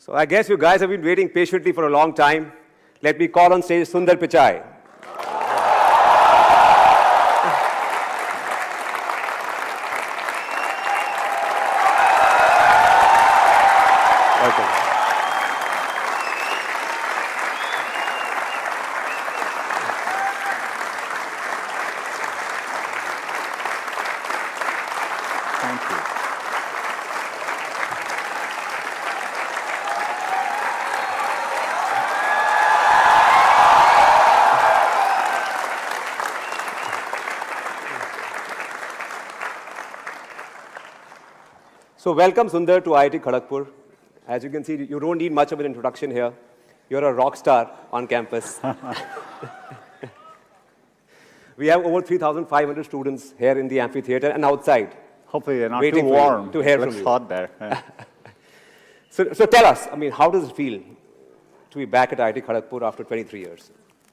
So I guess you guys have been waiting patiently for a long time. Let me call on stage Sundar Pichai. Welcome. Thank you. So welcome Sundar to IIT Kharagpur. As you can see, you don't need much of an introduction here. You're a rock star on campus. We have over 3,500 students here in the amphitheater and outside. Hopefully they're not Waiting too for you warm. to hear It from looks you. hot there. Yeah. So tell us, how does it feel to be back at IIT Kharagpur after 23 years?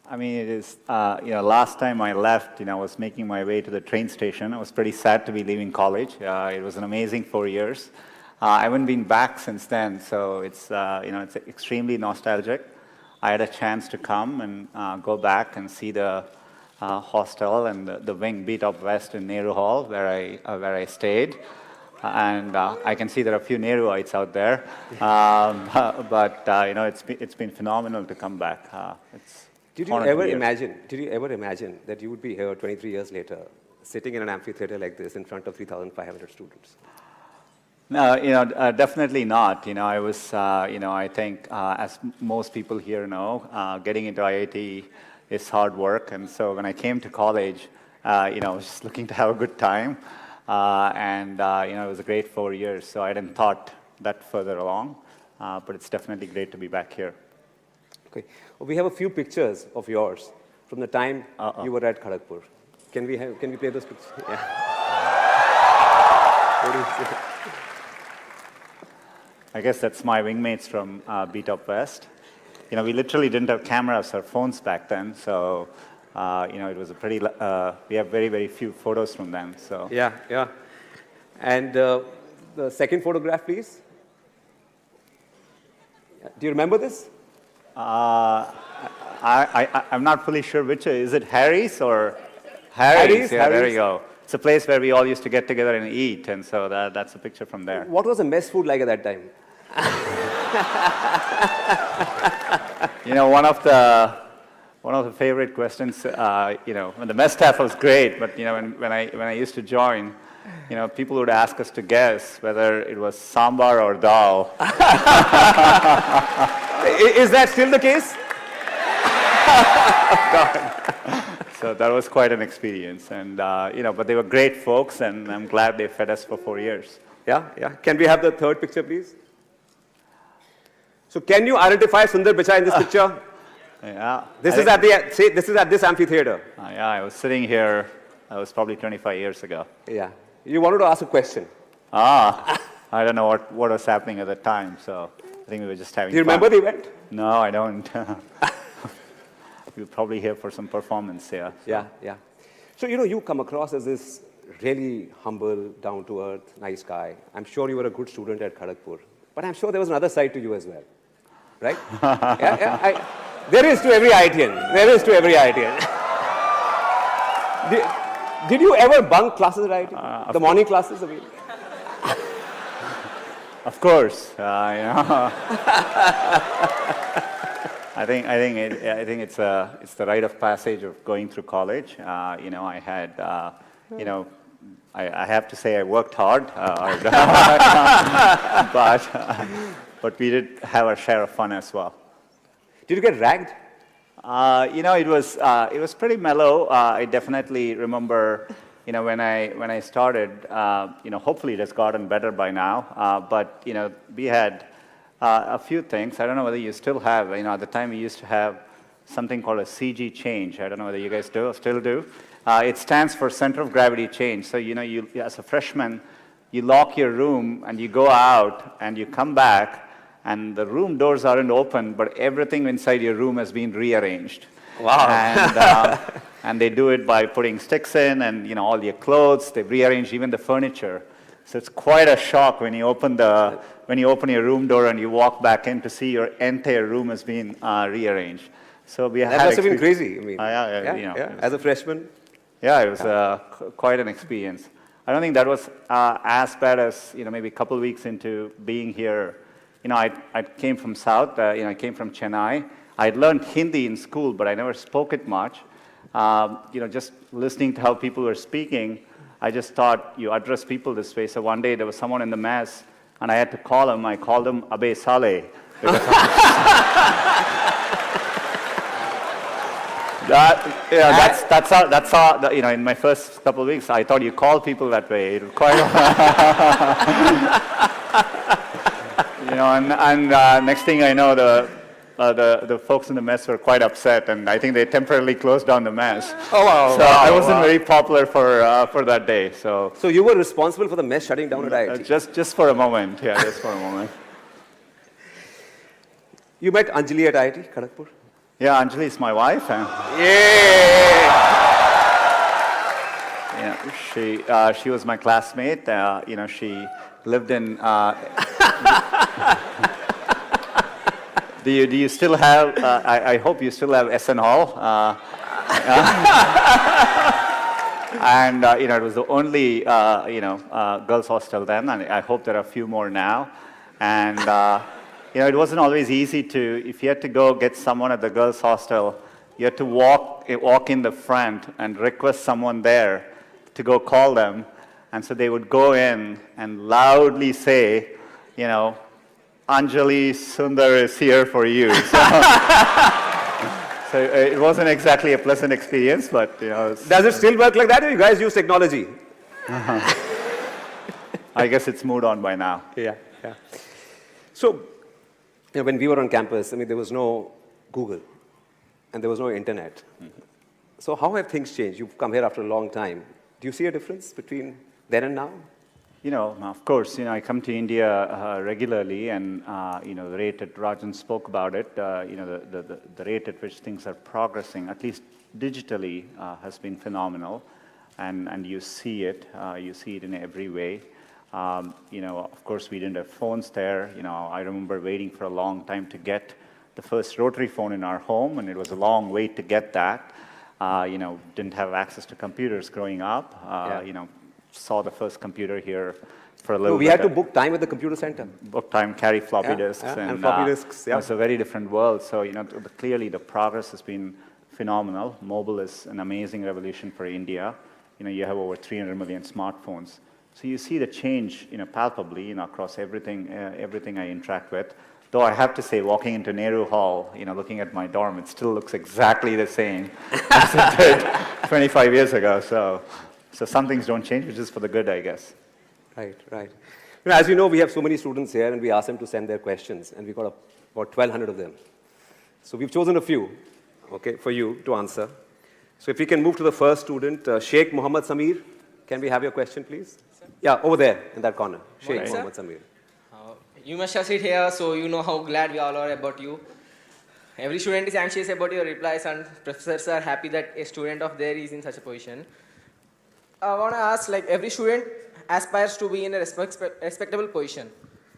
I mean, it is, last time I left, I was making my way to the train station. I was pretty sad to be leaving college. It was an amazing 4 years. I haven't been back since then, so it's extremely nostalgic. I had a chance to come and go back and see the hostel and the wing Beat Up West in Nehru Hall, where I stayed. And I can see there are a few Nehruites out there. It's been phenomenal to come back. Did you ever imagine that you would be here 23 years later, sitting in an amphitheater like this in front of 3,500 students? No, definitely not. I was, I think, as most people here know, getting into IIT is hard work. And so when I came to college, I was just looking to have a good time. It was a great 4 years. So I hadn't thought that further along. But it's definitely great to be back here. Okay. Well, we have a few pictures of yours from the time you were at Kharagpur. Can we play those pictures? Yeah. What do you say? I guess that's my wingmates from Beat Up West. We literally didn't have cameras or phones back then, so it was a pretty. We have very, very few photos from them. So yeah. And the second photograph, please. Do you remember this? I'm not fully sure which is it. Harry's or Harry's? Yeah, there you go. It's a place where we all used to get together and eat, and so that's a picture from there. What was the mess food like at that time? One of the favorite questions. When the mess staff was great, but when I used to join, people would ask us to guess whether it was sambar or dal. Is that still the case? So that was quite an experience, and but they were great folks, and I'm glad they fed us for 4 years. Yeah. Can we have the third picture, please? So can you identify Sundar Pichai in this picture? Yeah. This is at this amphitheater. Yeah, I was sitting here. That was probably 25 years ago. Yeah. You wanted to ask a question. I don't know what was happening at the time, so I think we were just having Do you fun. remember the event? No, I don't. We were probably here for some performance, yeah. Yeah. So, you come across as this really humble, down-to-earth, nice guy. I'm sure you were a good student at Kharagpur. But I'm sure there was another side to you as well. Right? Yeah. There is to every IITian. Did you ever bunk classes at IIT? The morning classes? Of course, I think it's the rite of passage of going through college. I had, I have to say I worked hard, but we did have our share of fun as well. Did you get ragged? It was pretty mellow. I definitely remember, when I started, hopefully it has gotten better by now. But we had a few things. I don't know whether you still have. At the time we used to have something called a CG change. I don't know whether you guys still do. It stands for center of gravity change. So you as a freshman, you lock your room and you go out and you come back. And the room doors aren't open, but everything inside your room has been rearranged. Wow. And they do it by putting sticks in and all your clothes. They've rearranged even the furniture. So it's quite a shock when you open your room door and you walk back in to see your entire room has been rearranged. So we That had must have been crazy. I mean, yeah. As a freshman. Yeah, it was quite an experience. I don't think that was as bad as maybe a couple of weeks into being here. I came from South. I came from Chennai. I'd learned Hindi in school, but I never spoke it much. Just listening to how people were speaking, I just thought you address people this way. So one day there was someone in the mess, and I had to call him. I called him Abe Saleh. That's how in my first couple of weeks, I thought you call people that way. It was quite, and next thing I know, the folks in the mess were quite upset, and I think they temporarily closed down the mess. Oh wow! So I wasn't very popular for that day. So you were responsible for the mess shutting down at IIT? Just for a moment, yeah, just for a moment. You met Anjali at IIT Kharagpur? Yeah, Anjali is my wife. She was my classmate. She lived in. Do you still have? I hope you still have SN Hall. And it was the only girls' hostel then, and I hope there are a few more now. And it wasn't always easy if you had to go get someone at the girls' hostel, you had to walk in the front and request someone there to go call them. And so they would go in and loudly say, Anjali, Sundar is here for you. So it wasn't exactly a pleasant experience, but Does it still work like that, or you guys use technology? I guess it's moved on by now. Yeah. So, when we were on campus, there was no Google, and there was no internet. Mm-hmm. So how have things changed? You've come here after a long time. Do you see a difference between then and now? Of course, I come to India regularly, and the rate that Rajan spoke about it, the rate at which things are progressing, at least digitally, has been phenomenal, and you see it in every way. Of course, we didn't have phones there. I remember waiting for a long time to get the first rotary phone in our home, and it was a long wait to get that. Didn't have access to computers growing up. Saw the first computer here for a little bit. We had to book time at the computer center. Book time, carry floppy disks. And floppy disks, It's a very different world. So, clearly the progress has been phenomenal. Mobile is an amazing revolution for India. You have over 300 million smartphones. So you see the change, palpably, across everything I interact with. Though I have to say, walking into Nehru Hall, looking at my dorm, it still looks exactly the same as it did 25 years ago. So some things don't change, which is for the good, I guess. Right. As you know, we have so many students here, and we ask them to send their questions, and we got about 1,200 of them. So we've chosen a few, for you to answer. So if we can move to the first student, Sheikh Mohammed Samir. Can we have your question, please? Yeah, over there, in that corner. Sheikh Mohammed Samir. You must have sit here, so you know how glad we all are about you. Every student is anxious about your replies, and professors are happy that a student of theirs is in such a position. I want to ask, every student aspires to be in a respectable position.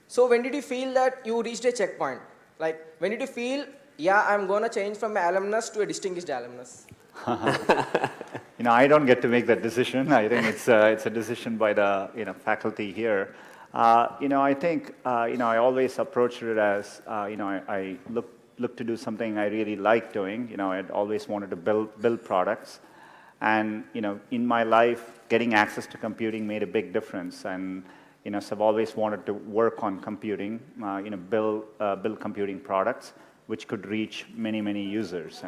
So when did you feel that you reached a checkpoint? When did you feel, I'm going to change from an alumnus to a distinguished alumnus? I don't get to make that decision. I think it's a decision by the faculty here. I think I always approached it as I look to do something I really like doing. I'd always wanted to build products, and in my life, getting access to computing made a big difference. And so I've always wanted to work on computing, build computing products which could reach many users.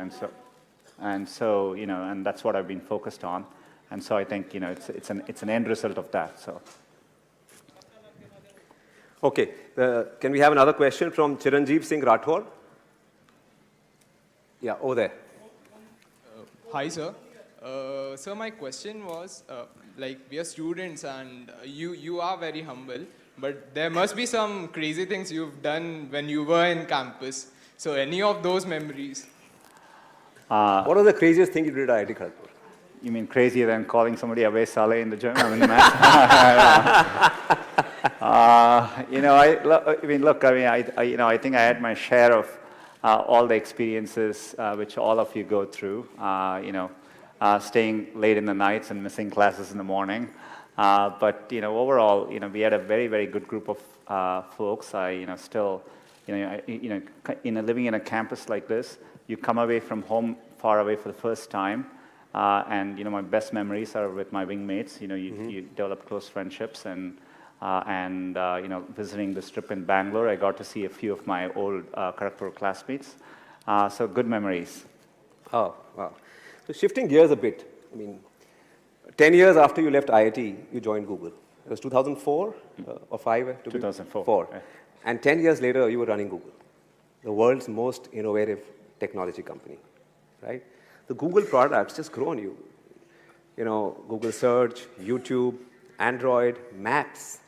And that's what I've been focused on. And so I think it's an end result of that. So. Okay, can we have another question from Chiranjeev Singh Rathore? Yeah, over there. Hi, sir. So my question was, we are students, and you are very humble, but there must be some crazy things you've done when you were in campus. So any of those memories? What was the craziest thing you did at IIT Kharagpur? You mean crazier than calling somebody Abe Saleh in the gym? I mean, I think I had my share of all the experiences which all of you go through. Staying late in the nights and missing classes in the morning. But overall, we had a very, very good group of folks. Living in a campus like this, you come away from home far away for the first time. And my best memories are with my wingmates. You develop close friendships, and visiting this trip in Bangalore, I got to see a few of my old Kharagpur classmates. So good memories. Oh, wow. So shifting gears a bit, 10 years after you left IIT, you joined Google. It was 2004 or 5? 2004. Yeah. And 10 years later, you were running Google, the world's most innovative technology company, right? The Google products just grow on you. Google Search, YouTube, Android, Maps.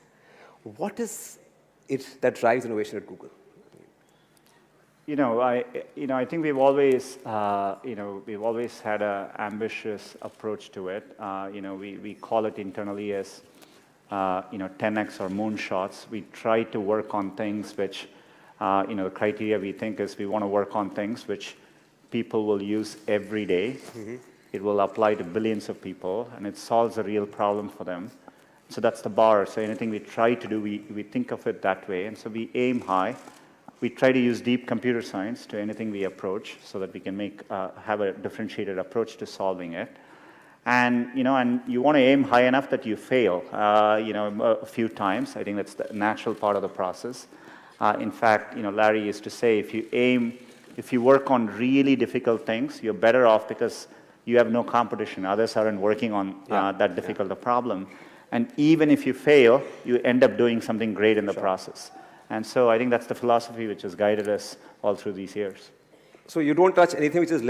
What is it that drives innovation at Google? I think we've always had an ambitious approach to it. We call it internally as 10x or moonshots. We try to work on things which, the criteria we think is we want to work on things which people will use every day. Mm-hmm. It will apply to billions of people, and it solves a real problem for them. So that's the bar. So anything we try to do, we think of it that way. And so we aim high. We try to use deep computer science to anything we approach so that we can have a differentiated approach to solving it. And you want to aim high enough that you fail, a few times. I think that's the natural part of the process. In fact, Larry used to say, if you work on really difficult things, you're better off because you have no competition. Others aren't working on that difficult a problem. And even if you fail, you end up doing something great in the process. And so I think that's the philosophy which has guided us all through these years. So you don't touch anything which is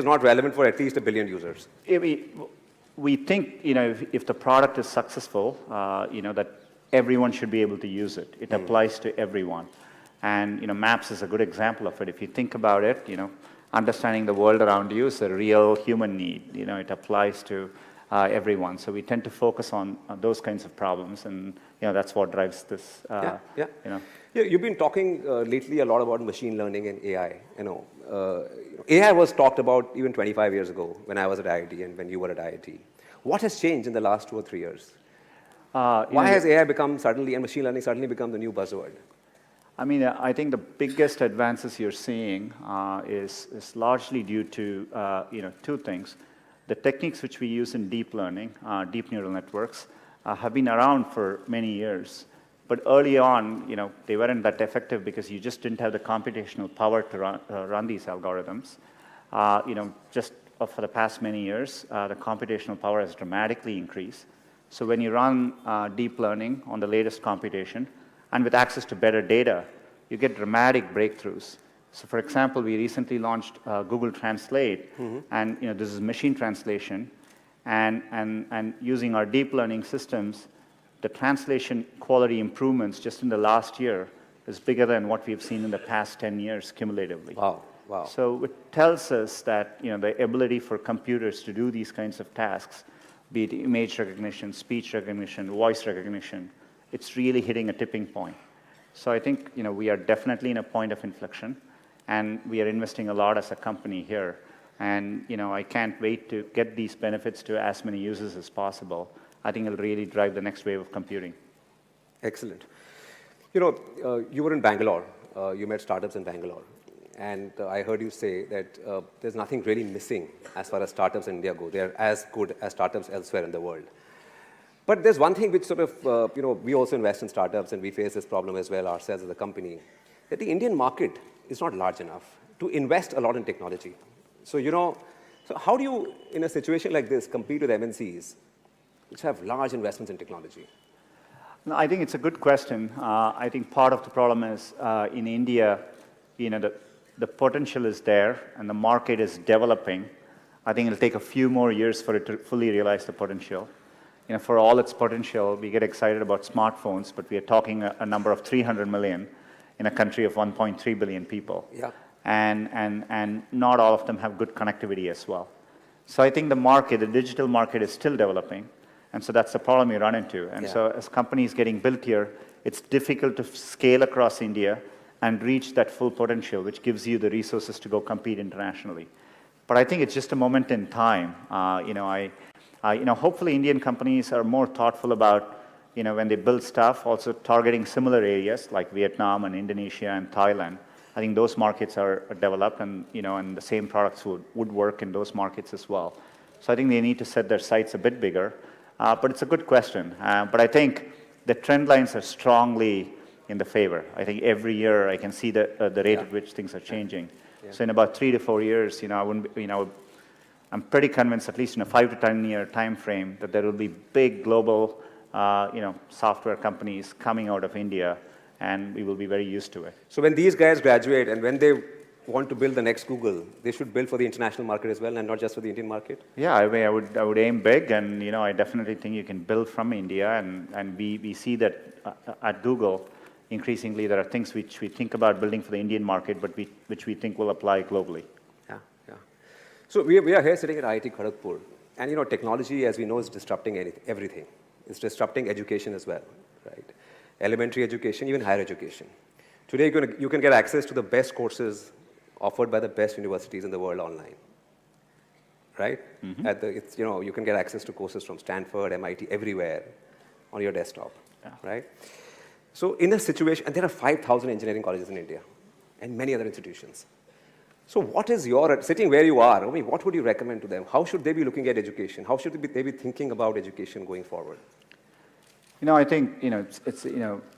not relevant for at least 1 billion users? We think, if the product is successful, that everyone should be able to use it. It applies to everyone. And Maps is a good example of it. If you think about it, understanding the world around you is a real human need. It applies to everyone. So we tend to focus on those kinds of problems, and that's what drives this. You've been talking lately a lot about machine learning and AI. AI was talked about even 25 years ago when I was at IIT and when you were at IIT. What has changed in the last 2 or 3 years? Why has AI become suddenly, and machine learning suddenly become the new buzzword? I think the biggest advances you're seeing is largely due to 2 things. The techniques which we use in deep learning, deep neural networks, have been around for many years. But early on, they weren't that effective because you just didn't have the computational power to run these algorithms. Just for the past many years, the computational power has dramatically increased. So when you run deep learning on the latest computation, and with access to better data, you get dramatic breakthroughs. So for example, we recently launched Google Translate, and this is machine translation, and using our deep learning systems, the translation quality improvements just in the last year is bigger than what we've seen in the past 10 years cumulatively. Wow, wow. So it tells us that the ability for computers to do these kinds of tasks, be it image recognition, speech recognition, voice recognition, it's really hitting a tipping point. So I think we are definitely in a point of inflection, and we are investing a lot as a company here. And I can't wait to get these benefits to as many users as possible. I think it'll really drive the next wave of computing. Excellent. You were in Bangalore. You met startups in Bangalore. And I heard you say that there's nothing really missing as far as startups in India go. They're as good as startups elsewhere in the world. But there's one thing which sort of, we also invest in startups, and we face this problem as well ourselves as a company, that the Indian market is not large enough to invest a lot in technology. So, so how do you, in a situation like this, compete with MNCs which have large investments in technology? No, I think it's a good question. I think part of the problem is in India, the potential is there and the market is developing. I think it'll take a few more years for it to fully realize the potential. For all its potential, we get excited about smartphones, but we are talking a number of 300 million in a country of 1.3 billion people. Yeah. And not all of them have good connectivity as well. So I think the market, the digital market is still developing. And so that's the problem you run into. And so as companies getting built here, it's difficult to scale across India and reach that full potential, which gives you the resources to go compete internationally. But I think it's just a moment in time. Hopefully Indian companies are more thoughtful about, when they build stuff, also targeting similar areas like Vietnam and Indonesia and Thailand. I think those markets are developed, and and the same products would work in those markets as well. So I think they need to set their sights a bit bigger. But it's a good question. But I think the trend lines are strongly in the favor. I think every year I can see the rate at which things are changing. Yeah. So in about 3 to 4 years, I'm pretty convinced, at least in a 5 to 10 year time frame, that there will be big global, software companies coming out of India, and we will be very used to it. So when these guys graduate and when they want to build the next Google, they should build for the international market as well and not just for the Indian market? Yeah, I mean, I would aim big, and I definitely think you can build from India, and we see that at Google, increasingly there are things which we think about building for the Indian market, but which we think will apply globally. Yeah. So we are here sitting at IIT Kharagpur, and technology, as we know, is disrupting everything. It's disrupting education as well, right? Elementary education, even higher education. Today, you can get access to the best courses offered by the best universities in the world online, right? Mm-hmm. You can get access to courses from Stanford, MIT, everywhere on your desktop, right? So in a situation, and there are 5,000 engineering colleges in India and many other institutions. So what is sitting where you are, what would you recommend to them? How should they be looking at education? How should they be thinking about education going forward? I think, it's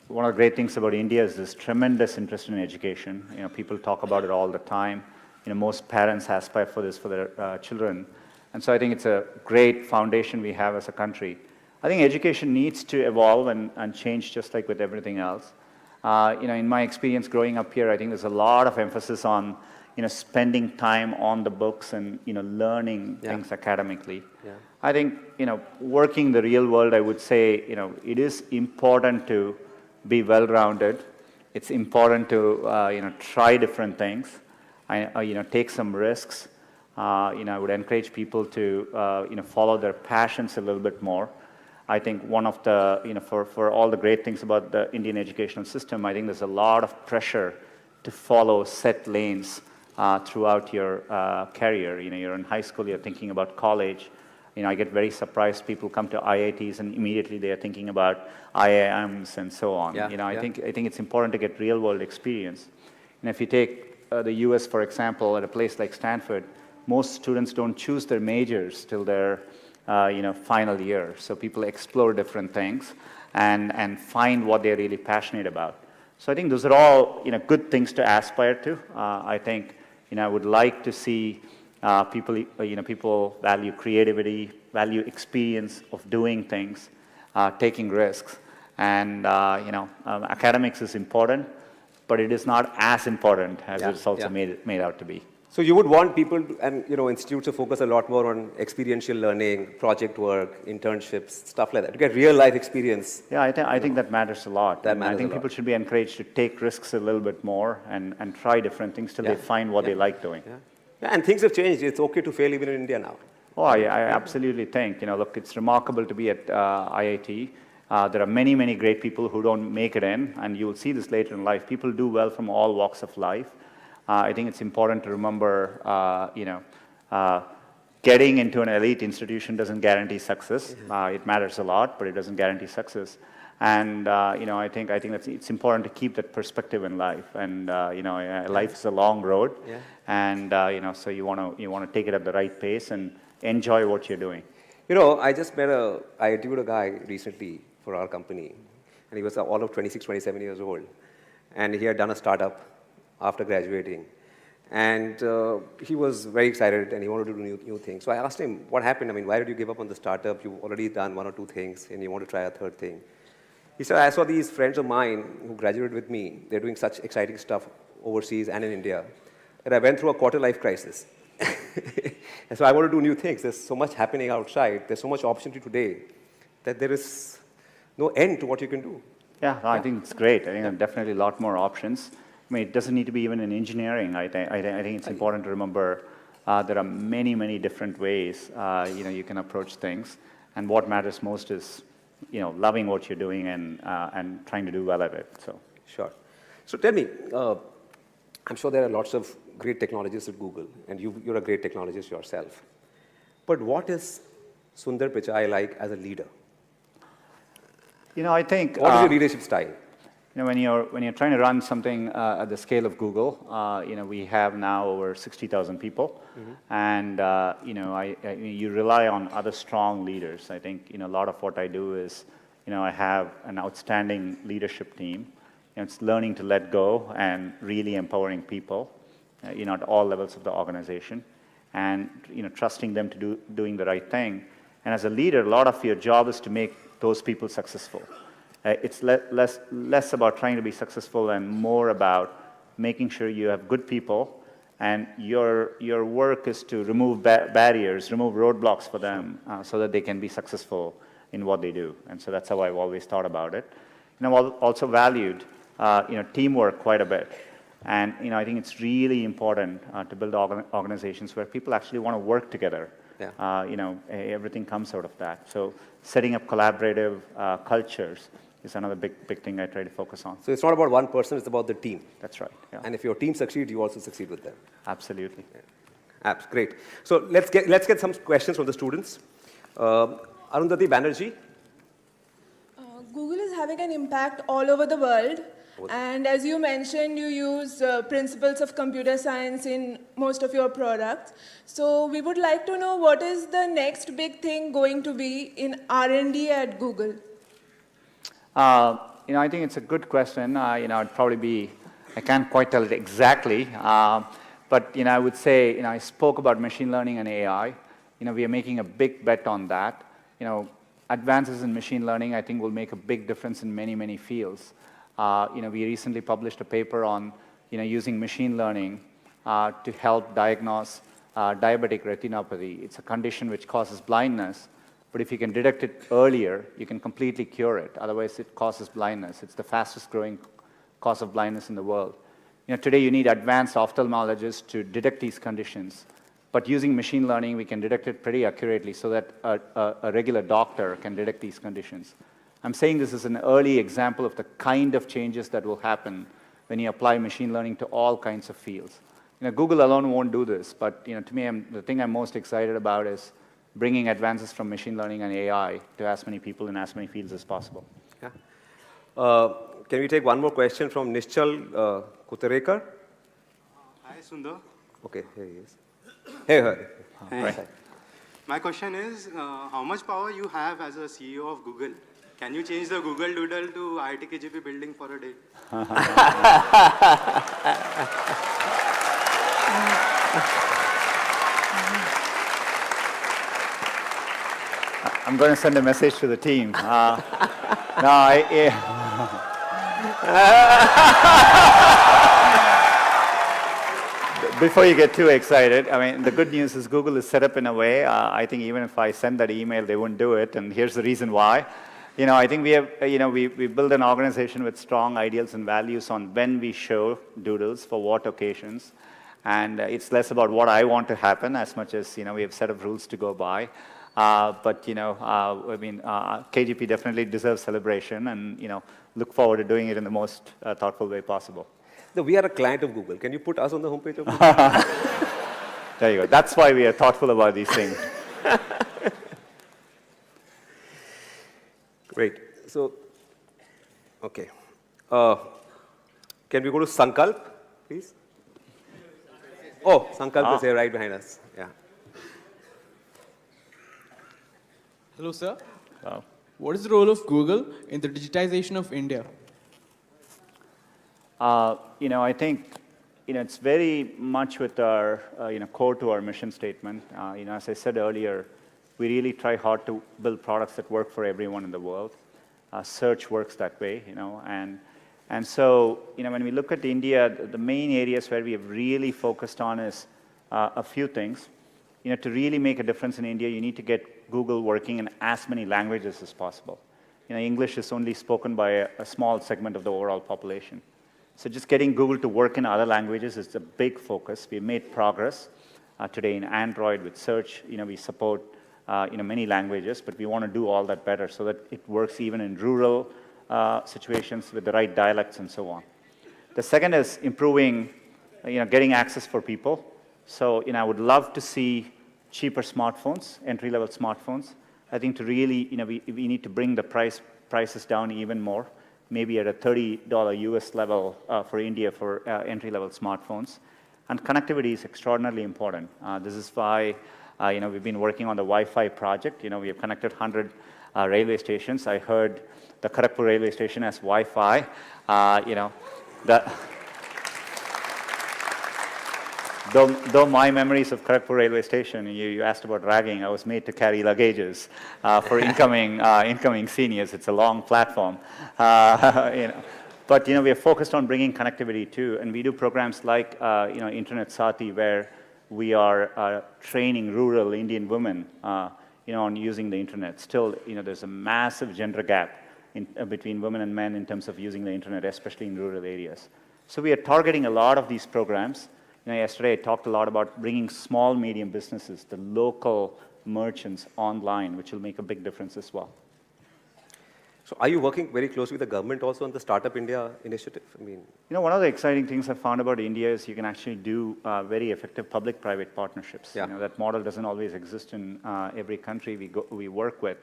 one of the great things about India is this tremendous interest in education. People talk about it all the time. Most parents aspire for this for their children. And so I think it's a great foundation we have as a country. I think education needs to evolve and change just like with everything else. In my experience growing up here, I think there's a lot of emphasis on, spending time on the books and, learning things academically. Yeah. I think, working the real world, I would say, it is important to be well-rounded. It's important to, try different things. Take some risks. I would encourage people to, follow their passions a little bit more. I think one of the, for all the great things about the Indian educational system, I think there's a lot of pressure to follow set lanes throughout your career. You're in high school, you're thinking about college. I get very surprised people come to IITs and immediately they are thinking about IIMs and so on. I think it's important to get real-world experience. And if you take the US, for example, at a place like Stanford, most students don't choose their majors till their final year. So people explore different things and find what they're really passionate about. So I think those are all good things to aspire to. I think I would like to see people value creativity, value experience of doing things, taking risks, and academics is important, but it is not as important as it's also made out to be. So you would want people and institutes to focus a lot more on experiential learning, project work, internships, stuff like that, to get real life experience. Yeah, I think that matters a lot. I think people should be encouraged to take risks a little bit more and try different things till they find what they like doing. Yeah, and things have changed. It's okay to fail even in India now. Oh, I absolutely think. Look, it's remarkable to be at IIT. There are many, many great people who don't make it in, and you will see this later in life. People do well from all walks of life. I think it's important to remember, getting into an elite institution doesn't guarantee success. It matters a lot, but it doesn't guarantee success. And I think it's important to keep that perspective in life. And life is a long road, and so you want to take it at the right pace and enjoy what you're doing. I just I interviewed a guy recently for our company, and he was all of 26, 27 years old, and he had done a startup after graduating, and he was very excited and he wanted to do new things. So I asked him, what happened? Why did you give up on the startup? You've already done 1 or 2 things and you want to try a third thing. He said, I saw these friends of mine who graduated with me. They're doing such exciting stuff overseas and in India that I went through a quarter-life crisis. And so I want to do new things. There's so much happening outside. There's so much opportunity today that there is no end to what you can do. Yeah, I think it's great. I think there are definitely a lot more options. It doesn't need to be even in engineering. I think it's important to remember, there are many, many different ways, you can approach things. And what matters most is, loving what you're doing and trying to do well at it. So. Sure. So tell me, I'm sure there are lots of great technologists at Google, and you're a great technologist yourself. But what is Sundar Pichai like as a leader? I think... What is your leadership style? When you're trying to run something at the scale of Google, we have now over 60,000 people, and you rely on other strong leaders. I think a lot of what I do is, I have an outstanding leadership team. It's learning to let go and really empowering people, at all levels of the organization, and trusting them to doing the right thing. And as a leader, a lot of your job is to make those people successful. It's less about trying to be successful and more about making sure you have good people, and your work is to remove barriers, remove roadblocks for them, so that they can be successful in what they do. And so that's how I've always thought about it. I've also valued teamwork quite a bit. And I think it's really important to build organizations where people actually want to work together. Yeah. Everything comes out of that. So setting up collaborative cultures is another big thing I try to focus on. So it's not about one person, it's about the team. That's right. Yeah. And if your team succeeds, you also succeed with them. Absolutely. Yeah. Great. So let's get some questions from the students. Arundhati Banerjee. Google is having an impact all over the world. And as you mentioned, you use principles of computer science in most of your products. So we would like to know what is the next big thing going to be in R&D at Google? I think it's a good question. It'd probably be, I can't quite tell it exactly, but I would say, I spoke about machine learning and AI. We are making a big bet on that. Advances in machine learning, I think, will make a big difference in many, many fields. We recently published a paper on, using machine learning to help diagnose diabetic retinopathy. It's a condition which causes blindness, but if you can detect it earlier, you can completely cure it. Otherwise, it causes blindness. It's the fastest growing cause of blindness in the world. Today you need advanced ophthalmologists to detect these conditions, but using machine learning, we can detect it pretty accurately so that a regular doctor can detect these conditions. I'm saying this is an early example of the kind of changes that will happen when you apply machine learning to all kinds of fields. Google alone won't do this, but to me, the thing I'm most excited about is bringing advances from machine learning and AI to as many people in as many fields as possible. Yeah. Can we take one more question from Nishchal Kuterekar? Hi, Sundar. Okay, here he is. Hey. Hey. Right. My question is, how much power you have as a CEO of Google? Can you change the Google Doodle to IIT KGP building for a day? I'm going to send a message to the team. Before you get too excited, the good news is Google is set up in a way, I think even if I send that email, they wouldn't do it, and here's the reason why. I think we have, we build an organization with strong ideals and values on when we show doodles, for what occasions, and it's less about what I want to happen as much as, we have a set of rules to go by. KGP definitely deserves celebration, and, look forward to doing it in the most thoughtful way possible. No, we are a client of Google. Can you put us on the homepage of Google? There you go. That's why we are thoughtful about these things. Great. So, okay. Can we go to Sankalp, please? Oh, Sankalp is here right behind us. Yeah. Hello, sir. Wow. What is the role of Google in the digitization of India? I think, it's very much with our, core to our mission statement. As I said earlier, we really try hard to build products that work for everyone in the world. Search works that way, and so, when we look at India, the main areas where we have really focused on is a few things. To really make a difference in India, you need to get Google working in as many languages as possible. English is only spoken by a small segment of the overall population. So just getting Google to work in other languages is a big focus. We've made progress. today in Android with search. We support many languages, but we want to do all that better so that it works even in rural situations with the right dialects and so on. The second is improving, getting access for people. So, I would love to see cheaper smartphones, entry-level smartphones. I think to really, we need to bring the prices down even more, maybe at a $30 US level for India for entry-level smartphones. And connectivity is extraordinarily important. This is why, we've been working on the Wi-Fi project. We have connected 100 railway stations. I heard the Kharagpur railway station has Wi-Fi. Though my memories of Kharagpur railway station, you asked about ragging, I was made to carry luggages for incoming seniors. It's a long platform. But we are focused on bringing connectivity too, and we do programs like Internet Sati, where we are training rural Indian women on using the internet. Still, there's a massive gender gap between women and men in terms of using the internet, especially in rural areas. So we are targeting a lot of these programs. Yesterday I talked a lot about bringing small, medium businesses, the local merchants online, which will make a big difference as well. So are you working very closely with the government also on the Startup India initiative? One of the exciting things I found about India is you can actually do very effective public-private partnerships. Yeah. That model doesn't always exist in every country we work with.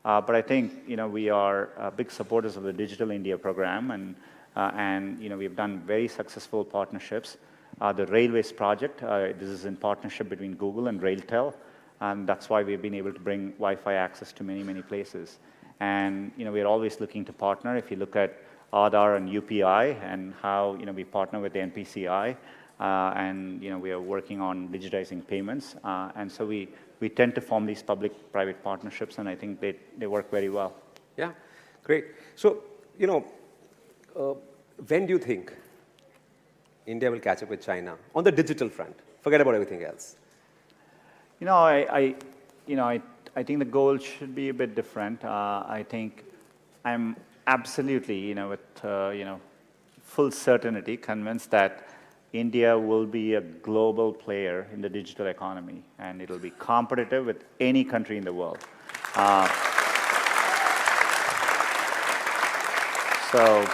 But I think, we are big supporters of the Digital India program, and we've done very successful partnerships. The Railways project, this is in partnership between Google and RailTel, and that's why we've been able to bring Wi-Fi access to many, many places. And we're always looking to partner. If you look at Aadhaar and UPI and how we partner with the NPCI, and we are working on digitizing payments, and so we tend to form these public-private partnerships, and I think they work very well. Yeah, great. So when do you think India will catch up with China on the digital front? Forget about everything else. I think the goal should be a bit different. I think I'm absolutely, with full certainty convinced that India will be a global player in the digital economy, and it'll be competitive with any country in the world. So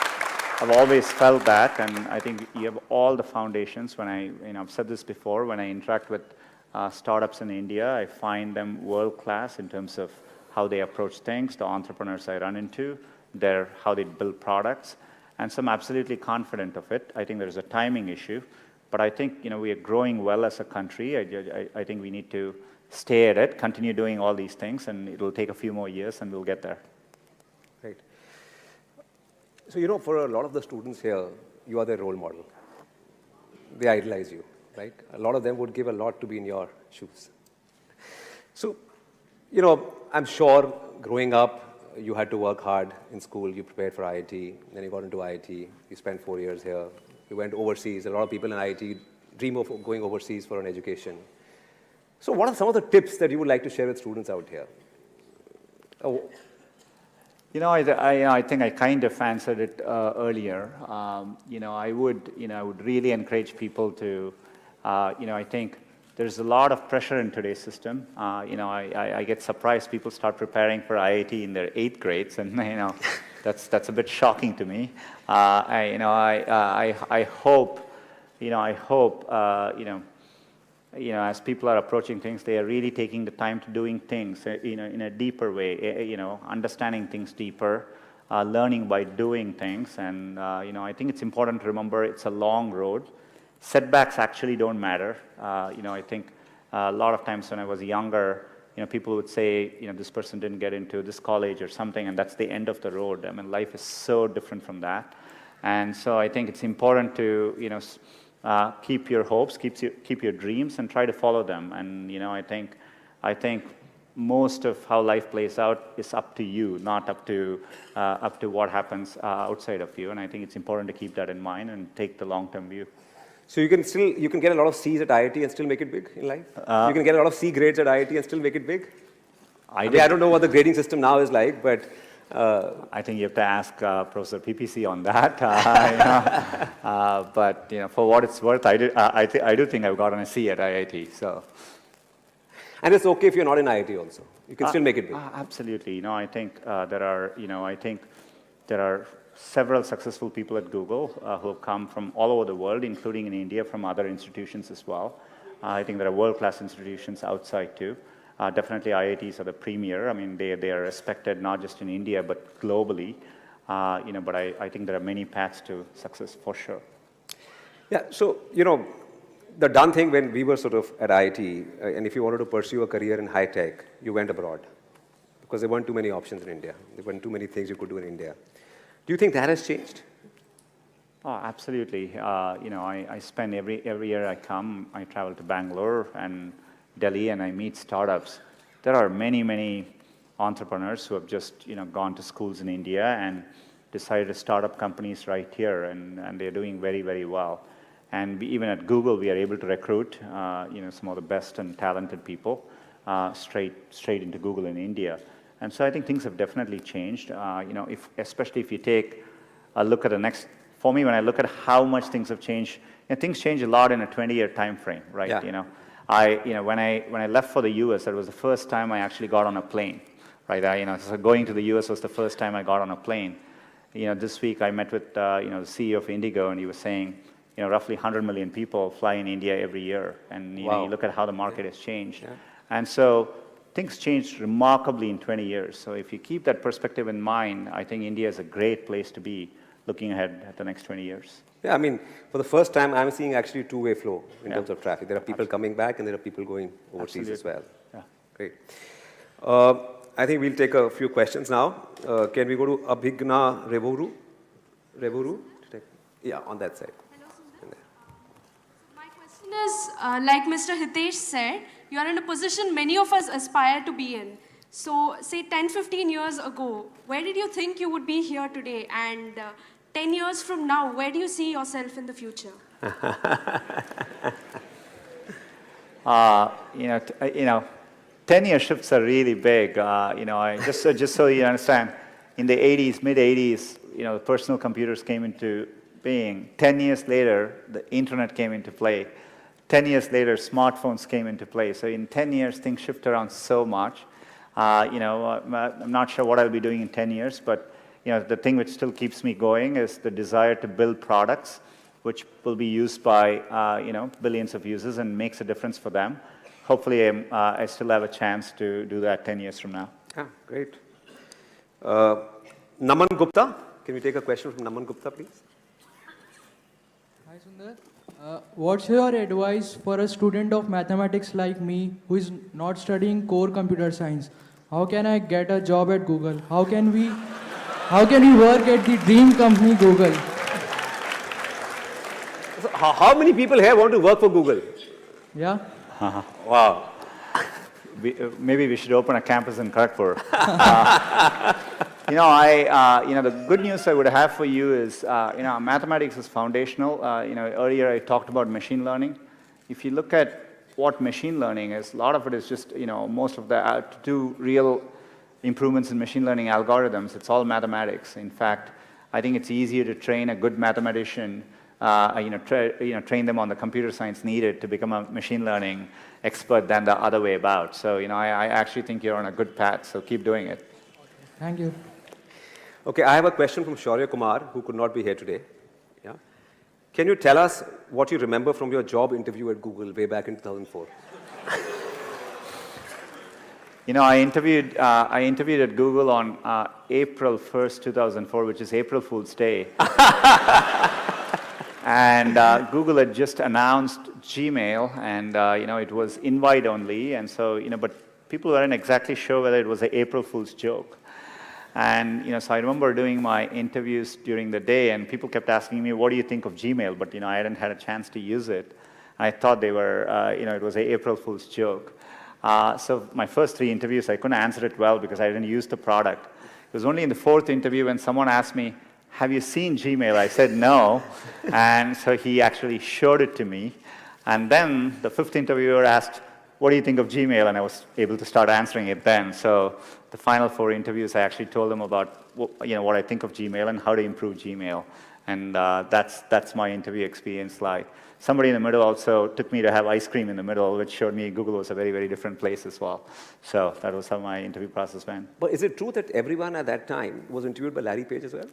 I've always felt that, and I think you have all the foundations. When I've said this before, when I interact with startups in India, I find them world-class in terms of how they approach things, the entrepreneurs I run into, how they build products, and so I'm absolutely confident of it. I think there's a timing issue, but I think we are growing well as a country. I think we need to stay at it, continue doing all these things, and it'll take a few more years, and we'll get there. Right. So, for a lot of the students here, you are their role model. They idolize you, right? A lot of them would give a lot to be in your shoes. So, I'm sure growing up, you had to work hard in school. You prepared for IIT, then you got into IIT. You spent 4 years here. You went overseas. A lot of people in IIT dream of going overseas for an education. So what are some of the tips that you would like to share with students out here? Oh. I think I kind of answered it earlier. I would really encourage people to, I think there's a lot of pressure in today's system. I get surprised people start preparing for IIT in their 8th grades, and that's a bit shocking to me. I hope as people are approaching things, they are really taking the time to doing things, in a deeper way, understanding things deeper, learning by doing things. And, I think it's important to remember it's a long road. Setbacks actually don't matter. I think a lot of times when I was younger, people would say, this person didn't get into this college or something, and that's the end of the road. I mean, life is so different from that. And so I think it's important to, keep your hopes, keep your dreams, and try to follow them. And I think most of how life plays out is up to you, not up to what happens outside of you. And I think it's important to keep that in mind and take the long-term view. So you can get a lot of C's at IIT and still make it big in life? You can get a lot of C grades at IIT and still make it big? I don't know what the grading system now is like, but I think you have to ask Professor PPC on that. But for what it's worth, I do think I've gotten a C at IIT. So. And it's okay if you're not in IIT also. You can still make it big. Absolutely. I think there are several successful people at Google who have come from all over the world, including in India, from other institutions as well. I think there are world-class institutions outside too. Definitely IITs are the premier. I mean, they are respected not just in India, but globally. But I think there are many paths to success for sure. Yeah, so, the done thing when we were sort of at IIT, and if you wanted to pursue a career in high tech, you went abroad. Because there weren't too many options in India. There weren't too many things you could do in India. Do you think that has changed? Oh, absolutely. I spend every year I travel to Bangalore and Delhi and I meet startups. There are many, many entrepreneurs who have just gone to schools in India and decided to start up companies right here, and they're doing very, very well. And even at Google, we are able to recruit some of the best and talented people straight into Google in India. And so I think things have definitely changed. Especially if you take a look at for me, when I look at how much things have changed, things change a lot in a 20-year time frame, right? Yeah. When I left for the US, that was the first time I actually got on a plane, right? So going to the US was the first time I got on a plane. This week I met with the CEO of Indigo, and he was saying, roughly 100 million people fly in India every year, and you look at how the market has changed. Yeah. And so things changed remarkably in 20 years. So if you keep that perspective in mind, I think India is a great place to be looking ahead at the next 20 years. Yeah, I mean, for the first time, I'm seeing actually two-way flow in terms of traffic. There are people coming back, and there are people going overseas as well. Yeah. Great. I think we'll take a few questions now. Can we go to Abhigna Revuru? Yeah, on that side. Hello, Sundar. My question is, like Mr. Hitesh said, you are in a position many of us aspire to be in. So, say 10, 15 years ago, where did you think you would be here today? And 10 years from now, where do you see yourself in the future? 10-year shifts are really big. Just so you understand, in the 80s, mid-80s, personal computers came into being. 10 years later, the internet came into play. 10 years later, smartphones came into play. So in 10 years, things shift around so much. I'm not sure what I'll be doing in 10 years, but the thing which still keeps me going is the desire to build products which will be used by billions of users and makes a difference for them. Hopefully, I still have a chance to do that 10 years from now. Yeah, great. Naman Gupta, can we take a question from Naman Gupta, please? Hi, Sundar. What's your advice for a student of mathematics like me who is not studying core computer science? How can I get a job at Google? How can we work at the dream company Google? So how many people here want to work for Google? Yeah. Wow. Maybe we should open a campus in Kharagpur. The good news I would have for you is, mathematics is foundational. Earlier I talked about machine learning. If you look at what machine learning is, a lot of it is just, most of the, to do real improvements in machine learning algorithms, it's all mathematics. In fact, I think it's easier to train a good mathematician, train them on the computer science needed to become a machine learning expert than the other way about. So, I actually think you're on a good path, so keep doing it. Thank you. Okay, I have a question from Shaurya Kumar, who could not be here today. Yeah. Can you tell us what you remember from your job interview at Google way back in 2004? I interviewed at Google on April 1st, 2004, which is April Fool's Day. And Google had just announced Gmail, and it was invite only, and so but people weren't exactly sure whether it was an April Fool's joke. And so I remember doing my interviews during the day, and people kept asking me, "What do you think of Gmail?" But I hadn't had a chance to use it. I thought they were, it was an April Fool's joke. So my first 3 interviews, I couldn't answer it well because I didn't use the product. It was only in the 4th interview when someone asked me, "Have you seen Gmail?" I said no, and so he actually showed it to me. And then the 5th interviewer asked, "What do you think of Gmail?" And I was able to start answering it then. So the final 4 interviews, I actually told them about what I think of Gmail and how to improve Gmail. And that's my interview experience like. Somebody in the middle also took me to have ice cream in the middle, which showed me Google was a very, very different place as well. So that was how my interview process went. But is it true that everyone at that time was interviewed by Larry Page as well?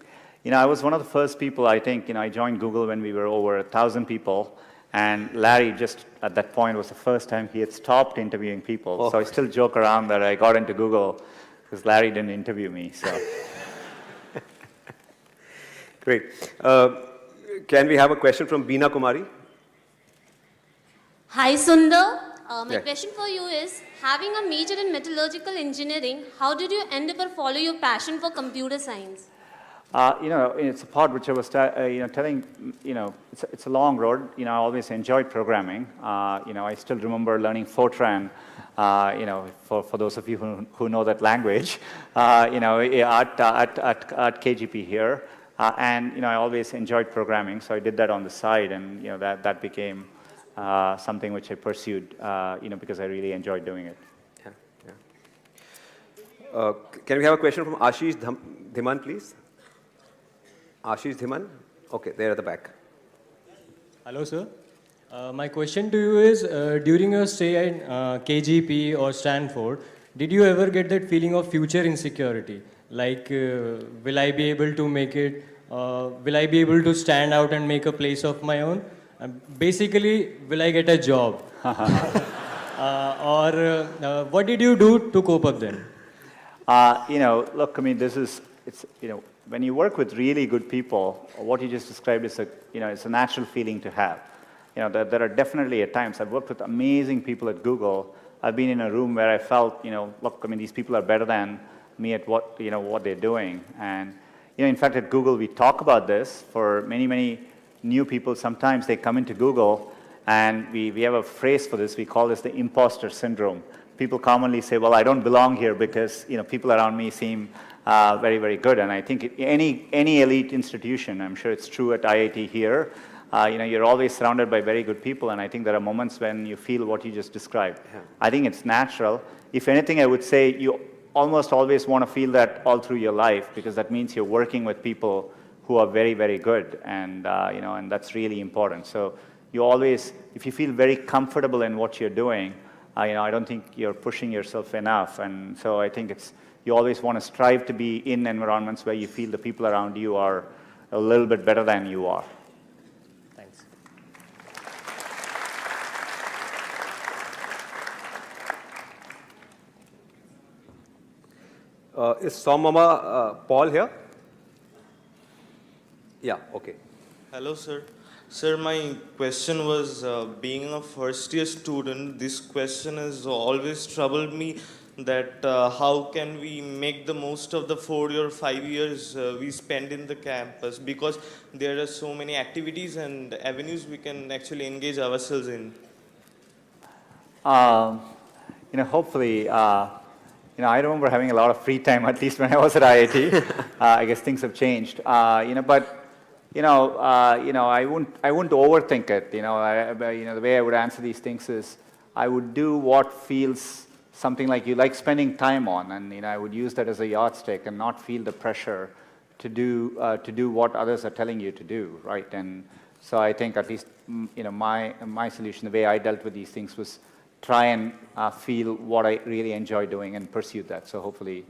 I was one of the first people, I think, I joined Google when we were over 1,000 people. And Larry, just at that point, was the first time he had stopped interviewing people. Oh. So I still joke around that I got into Google because Larry didn't interview me. So. Great. Can we have a question from Beena Kumari? Hi Sundar, my Yeah. question for you is, having a major in metallurgical engineering, how did you end up or follow your passion for computer science? It's a part which I was telling, it's a long road. I always enjoyed programming. I still remember learning Fortran, for those of you who know that language, at KGP here. And I always enjoyed programming, so I did that on the side, and that became something which I pursued, because I really enjoyed doing it. Yeah. Can we have a question from Ashish Dhiman, please? Ashish Dhiman? Okay, there at the back. Hello, sir. My question to you is, during your stay in KGP or Stanford, did you ever get that feeling of future insecurity? Like, will I be able to make it? Will I be able to stand out and make a place of my own? Basically, will I get a job? What did you do to cope up then? Look, when you work with really good people, what you just described is it's a natural feeling to have. There are definitely at times, I've worked with amazing people at Google. I've been in a room where I felt, look, these people are better than me at what they're doing. And, in fact, at Google, we talk about this for many, many new people. Sometimes they come into Google, and we have a phrase for this. We call this the imposter syndrome. People commonly say, well, I don't belong here because, people around me seem very, very good. And I think any elite institution, I'm sure it's true at IIT here, you're always surrounded by very good people, and I think there are moments when you feel what you just described. Yeah. I think it's natural. If anything, I would say you almost always want to feel that all through your life, because that means you're working with people who are very, very good, and and that's really important. So you always, if you feel very comfortable in what you're doing, I don't think you're pushing yourself enough, and so I think you always want to strive to be in environments where you feel the people around you are a little bit better than you are. Thanks. Is Somama Paul here? Yeah, okay. Hello, sir. Sir, my question was, being a first-year student, this question has always troubled me, that how can we make the most of the 4 or 5 years we spend in the campus, because there are so many activities and avenues we can actually engage ourselves in. Hopefully, I remember having a lot of free time, at least when I was at IIT. I guess things have changed, but I wouldn't overthink it. The way I would answer these things is, I would do what feels something like you like spending time on, and I would use that as a yardstick and not feel the pressure to do what others are telling you to do, right? And so I think at least my solution, the way I dealt with these things, was try and feel what I really enjoy doing and pursue that. So hopefully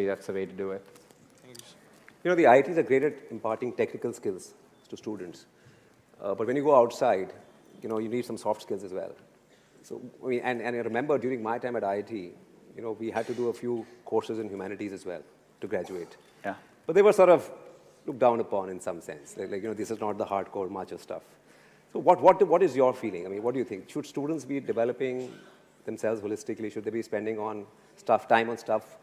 that's the way to do it. The IITs are great at imparting technical skills to students. But when you go outside, you need some soft skills as well. So, and I remember during my time at IIT, we had to do a few courses in humanities as well to graduate. Yeah. But they were sort of looked down upon in some sense. This is not the hardcore macho stuff. So what is your feeling? What do you think? Should students be developing themselves holistically? Should they be spending time on stuff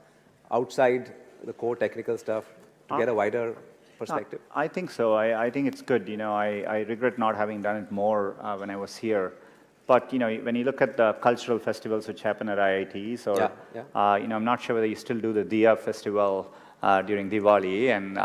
outside the core technical stuff to get a wider perspective? I think so. I think it's good. I regret not having done it more when I was here. But when you look at the cultural festivals which happen at IITs, or I'm not sure whether you still do the Diya festival during Diwali, and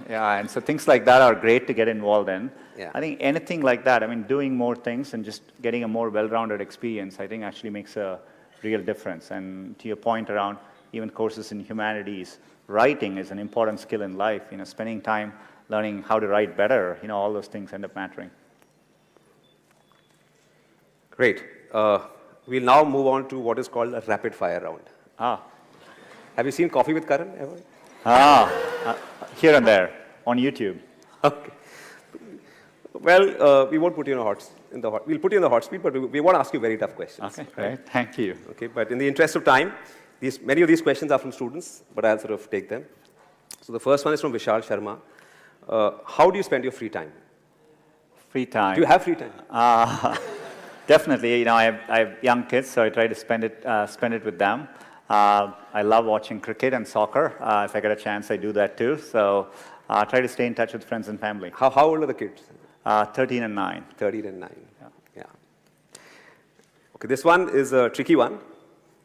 and so things like that are great to get involved in. Yeah. I think anything like that, doing more things and just getting a more well-rounded experience, I think actually makes a real difference. And to your point around even courses in humanities. Writing is an important skill in life. Spending time learning how to write better, all those things end up mattering. Great. We'll now move on to what is called a rapid fire round. Have you seen Coffee with Karan ever? Here and there, on YouTube. Okay. Well, we won't put you we'll put you in the hot seat, but we won't ask you very tough questions. Okay, great. Thank you. Okay, but in the interest of time, many of these questions are from students, but I'll sort of take them. So the first one is from Vishal Sharma. How do you spend your free time? Free time. Do you have free time? Definitely. I have young kids, so I try to spend it with them. I love watching cricket and soccer. If I get a chance, I do that too. So I try to stay in touch with friends and family. How old are the kids? 13 and 9. 13 and 9. Yeah. Okay, this one is a tricky one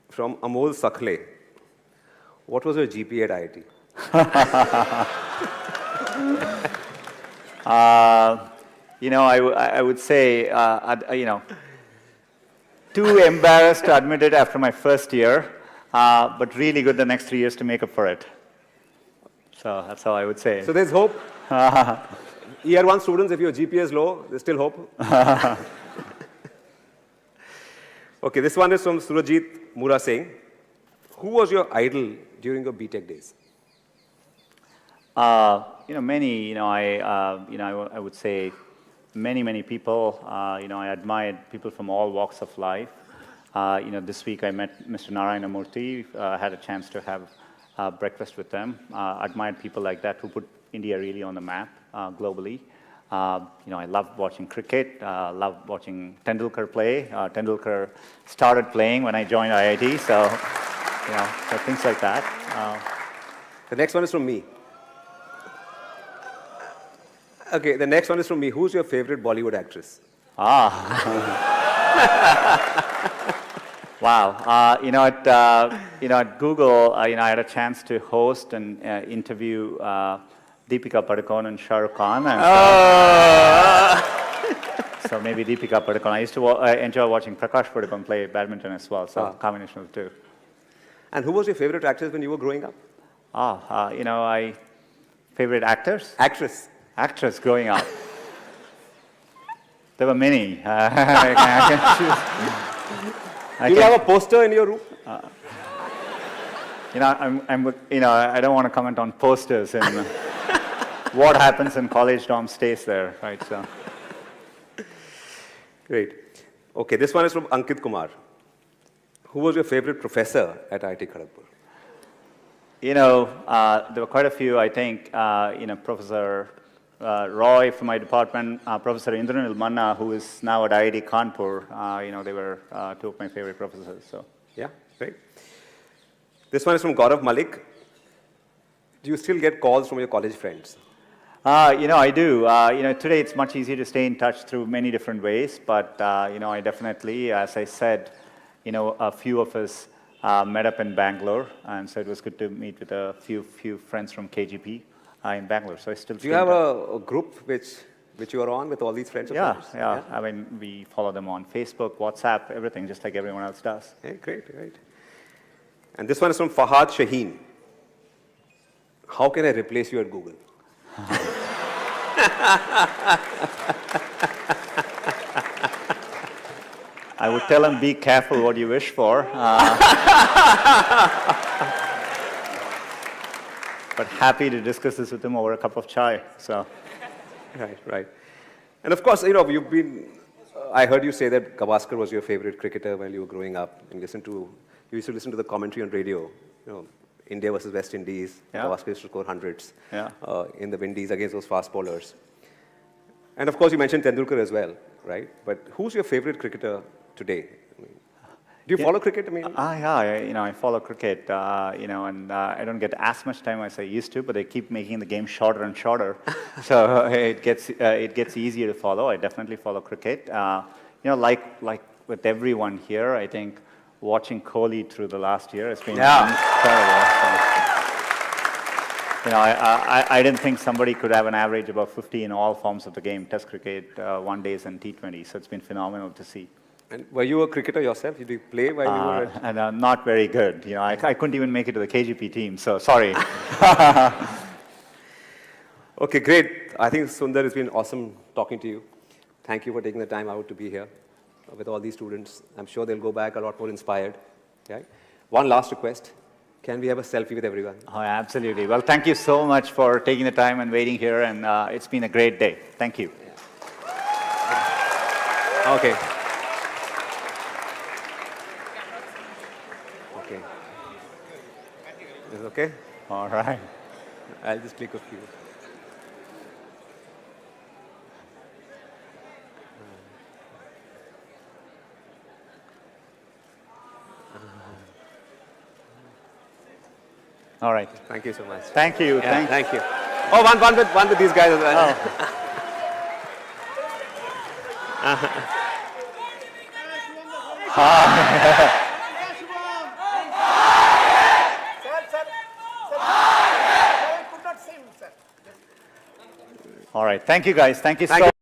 from Amol Sakhle. What was your GPA at IIT? I would say, too embarrassed to admit it after my first year, but really good the next 3 years to make up for it. So that's how I would say. So there's hope. Year 1 students, if your GPA is low, there's still hope. Okay, this one is from Surajit Mura Singh. Who was your idol during your BTech days? Many. I would say many people. I admired people from all walks of life. This week I met Mr. Narayana Murthy. Had a chance to have breakfast with them. Admired people like that who put India really on the map globally. I love watching cricket. Love watching Tendulkar play. Tendulkar started playing when I joined IIT, so things like that. The next one is from me. Okay, the next one is from me. Who's your favorite Bollywood actress? Wow. At Google, I had a chance to host and interview Deepika Padukone and Shah Rukh Khan. And so maybe Deepika Padukone. I used to enjoy watching Prakash Padukone play badminton as well, so combination of the two. And who was your favorite actress when you were growing up? Favorite actors? Actress growing up. There were many. I can choose. Do you have a poster in your room? I don't want to comment on posters and what happens in college dorm stays there, right? So. Great. Okay, this one is from Ankit Kumar. Who was your favorite professor at IIT Kharagpur? There were quite a few. I think, Professor Roy from my department, Professor Indranil Manna, who is now at IIT Kanpur. They were two of my favorite professors. So. Yeah, great. This one is from Gaurav Malik. Do you still get calls from your college friends? I do. Today it's much easier to stay in touch through many different ways, but, I definitely, as I said, a few of us met up in Bangalore, and so it was good to meet with a few friends from KGP in Bangalore. So I still. Do you have a group which you are on with all these friends of yours? Yeah. I mean, we follow them on Facebook, WhatsApp, everything, just like everyone else does. Hey, great. And this one is from Fahad Shaheen. How can I replace you at Google? I would tell him, be careful what you wish for. But happy to discuss this with him over a cup of chai. So. Right. And of course, you've been. I heard you say that Gavaskar was your favorite cricketer while you were growing up, and you used to listen to the commentary on radio. India versus West Indies. Yeah. Gavaskar used to score hundreds in the Windies against those fast bowlers. And of course, you mentioned Tendulkar as well, right? But who's your favorite cricketer today? Do you follow cricket? I follow cricket, and I don't get as much time as I used to, but they keep making the game shorter and shorter, so it gets easier to follow. I definitely follow cricket. Like with everyone here, I think watching Kohli through the last year has been incredible. So, I didn't think somebody could have an average above 50 in all forms of the game: Test cricket, one days, and T20. So it's been phenomenal to see. And were you a cricketer yourself? Did you play while you were at... And not very good. You know, I couldn't even make it to the KGP team, so sorry. Okay, great. I think, Sundar, it's been awesome talking to you. Thank you for taking the time out to be here with all these students. I'm sure they'll go back a lot more inspired. Okay? One last request. Can we have a selfie with everyone? Oh, absolutely. Well, thank you so much for taking the time and waiting here, and it's been a great day. Thank you. Okay. Okay. Is it okay? All right. I'll just click a few. All right. Thank you so much. Thank you. Yeah, thank you. Oh, one with these guys as well. All right. Thank you, guys. Thank you so much.